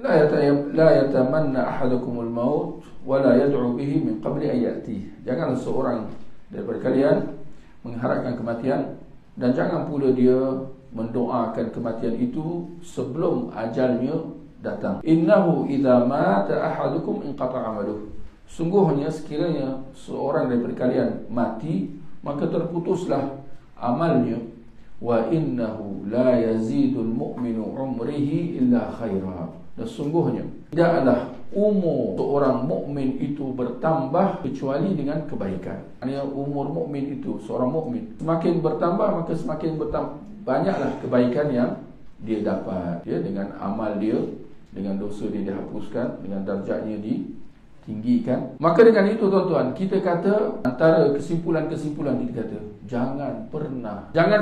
La yatamanna ahadukumul maut wa la yad'u bihi min qabli an ya'ti. Janganlah seorang daripada kalian mengharapkan kematian, dan jangan pula dia mendoakan kematian itu sebelum ajalnya datang. Innahu idza mata ahadukum inqata 'amaluhu. Sungguhnya sekiranya seorang daripada kalian mati, maka terputuslah amalnya. Wa innahu la yazidul mu'minu umrihi illa khaira. Dan sungguhnya tidaklah umur seorang mukmin itu bertambah kecuali dengan kebaikan. Maksudnya umur mukmin itu, seorang mukmin semakin bertambah, maka semakin banyaklah kebaikan yang dia dapat. Ya, dengan amal dia, dengan dosa dia dihapuskan, dengan darjatnya ditinggikan. Maka dengan itu tuan-tuan, kita kata antara kesimpulan-kesimpulan kita kata jangan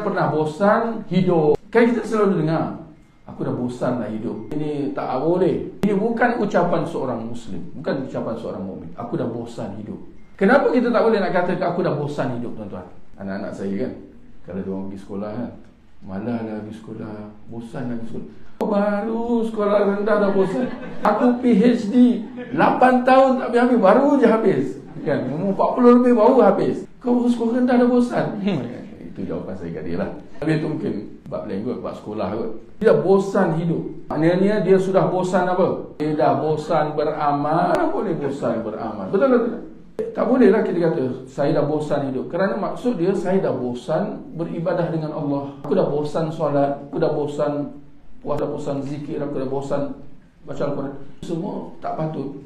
pernah bosan hidup. Kan kita selalu dengar, aku dah bosan lah hidup. Ini tak boleh. Ini bukan ucapan seorang Muslim, bukan ucapan seorang mukmin. Aku dah bosan hidup. Kenapa kita tak boleh nak kata aku dah bosan hidup, tuan-tuan? Anak-anak saya kan, kalau dia orang pergi sekolah kan, malah lah pergi sekolah, bosan lah pergi sekolah. Baru sekolah rendah dah bosan. Aku PhD 8 tahun tak habis, baru je habis. Kan, umur 40 lebih baru habis. Kau sekolah rendah dah bosan. Itu jawapan saya kat dia lah. Tapi itu mungkin bab lain kot, bab sekolah kot. Dia bosan hidup. Maknanya dia sudah bosan apa? Dia dah bosan beramal. Mana boleh bosan beramal? Betul tak? Tak boleh lah kita kata saya dah bosan hidup. Kerana maksud dia, saya dah bosan beribadah dengan Allah. Aku dah bosan solat, aku dah bosan puasa, bosan zikir, aku dah bosan baca Al-Quran. Semua tak patut.